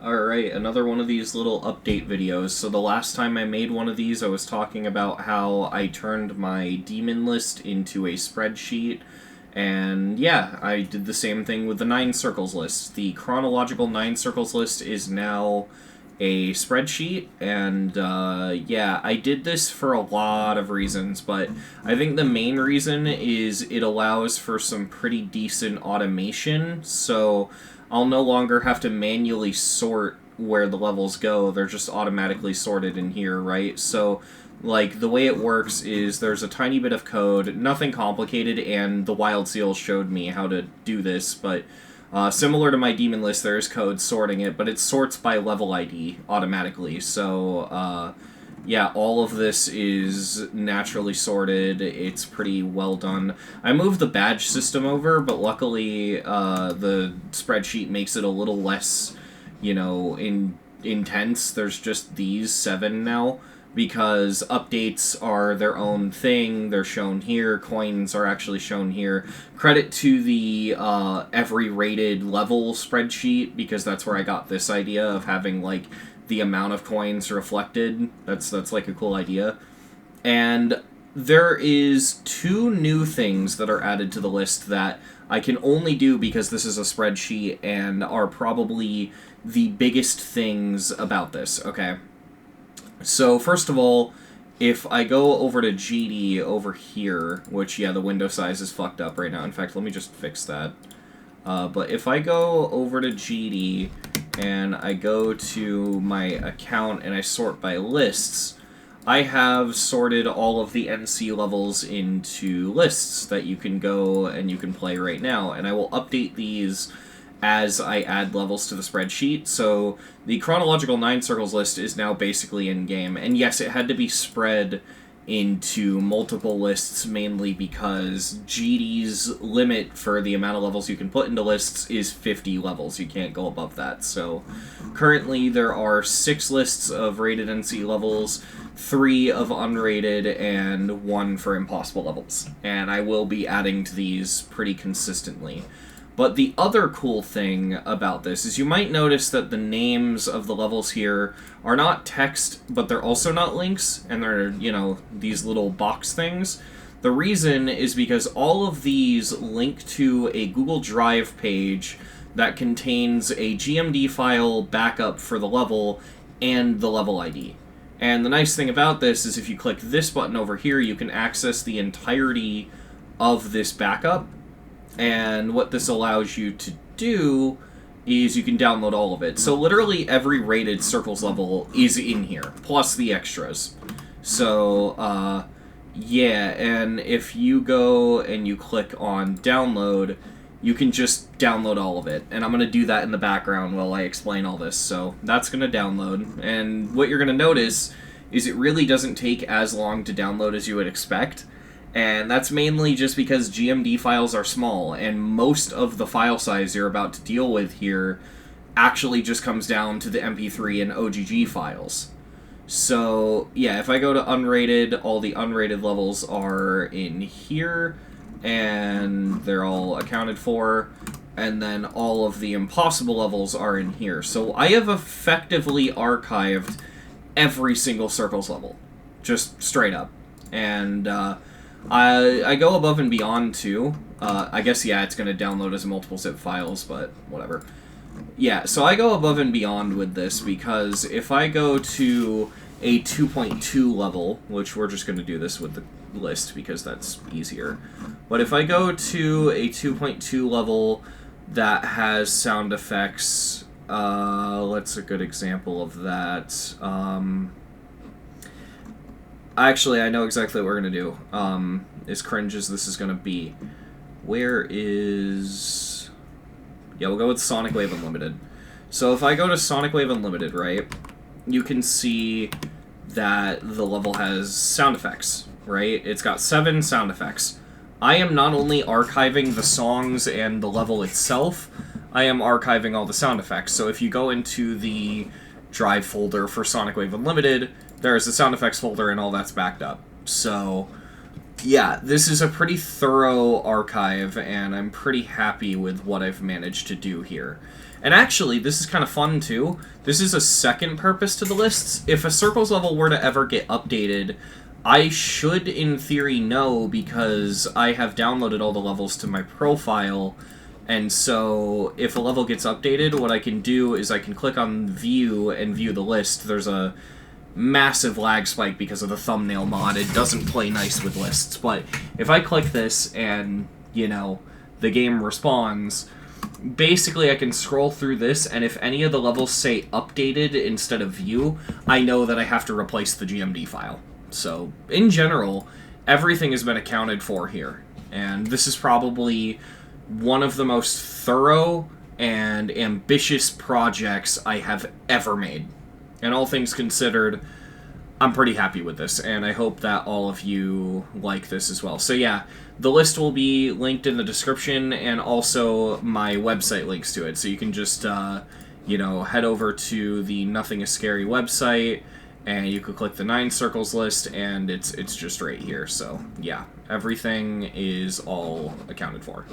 Alright, another one of these little update videos. So the last time I made one of these, I was talking about how I turned my demon list into a spreadsheet. And yeah, I did the same thing with the 9 circles list. The chronological 9 circles list is now a spreadsheet, and yeah, I did this for a lot of reasons, but I think the main reason is it allows for some pretty decent automation, so I'll no longer have to manually sort where the levels go. They're just automatically sorted in here, right? So, like, the way it works is there's a tiny bit of code, nothing complicated, and the Wild Seal showed me how to do this, but similar to my demon list, there's code sorting it, but it sorts by level ID automatically, so yeah, all of this is naturally sorted. It's pretty well done. I moved the badge system over, but luckily the spreadsheet makes it a little less, intense. There's just these 7 now, because updates are their own thing. They're shown here. Coins are actually shown here. Credit to the every rated level spreadsheet, because that's where I got this idea of having, like, the amount of coins reflected. That's like a cool idea. And there is 2 new things that are added to the list that I can only do because this is a spreadsheet and are probably the biggest things about this, okay? So, first of all, if I go over to GD over here, which, yeah, the window size is fucked up right now. In fact, let me just fix that. But if I go over to GD and I go to my account and I sort by lists, I have sorted all of the NC levels into lists that you can go and you can play right now. And I will update these as I add levels to the spreadsheet. So the chronological 9 circles list is now basically in-game. And yes, it had to be spread into multiple lists, mainly because GD's limit for the amount of levels you can put into lists is 50 levels. You can't go above that. So currently there are 6 lists of rated NC levels, 3 of unrated, and 1 for impossible levels. And I will be adding to these pretty consistently. But the other cool thing about this is you might notice that the names of the levels here are not text, but they're also not links, and they're, these little box things. The reason is because all of these link to a Google Drive page that contains a GMD file backup for the level and the level ID. And the nice thing about this is if you click this button over here, you can access the entirety of this backup. And what this allows you to do is you can download all of it. So literally every rated circles level is in here, plus the extras. So, yeah, and if you go and you click on download, you can just download all of it. And I'm going to do that in the background while I explain all this. So that's going to download. And what you're going to notice is it really doesn't take as long to download as you would expect. And that's mainly just because GMD files are small, and most of the file size you're about to deal with here actually just comes down to the MP3 and OGG files. So, yeah, if I go to unrated, all the unrated levels are in here, and they're all accounted for, and then all of the impossible levels are in here. So I have effectively archived every single circles level, just straight up. And, I go above and beyond, too. I guess, yeah, it's going to download as multiple zip files, but whatever. Yeah, so I go above and beyond with this, because if I go to a 2.2 level, which we're just going to do this with the list, because that's easier. But if I go to a 2.2 level that has sound effects, what's a good example of that? Actually, I know exactly what we're going to do, as cringe as this is going to be. Where is... Yeah, we'll go with Sonic Wave Unlimited. So if I go to Sonic Wave Unlimited, right, you can see that the level has sound effects, right? It's got 7 sound effects. I am not only archiving the songs and the level itself, I am archiving all the sound effects. So if you go into the Drive folder for Sonic Wave Unlimited, there's the sound effects folder and all that's backed up. So, yeah, this is a pretty thorough archive, and I'm pretty happy with what I've managed to do here. And actually, this is kind of fun, too. This is a second purpose to the lists. If a Circles level were to ever get updated, I should, in theory, know, because I have downloaded all the levels to my profile, and so if a level gets updated, what I can do is I can click on View and view the list. There's a massive lag spike because of the thumbnail mod. It doesn't play nice with lists, but if I click this and, you know, the game responds, basically I can scroll through this, and if any of the levels say updated instead of view, I know that I have to replace the GMD file. So, in general, everything has been accounted for here, and this is probably one of the most thorough and ambitious projects I have ever made. And all things considered, I'm pretty happy with this, and I hope that all of you like this as well. So yeah, the list will be linked in the description, and also my website links to it, so you can just, you know, head over to the Nothing is Scary website, and you could click the 9 circles list, and it's just right here. So yeah, everything is all accounted for.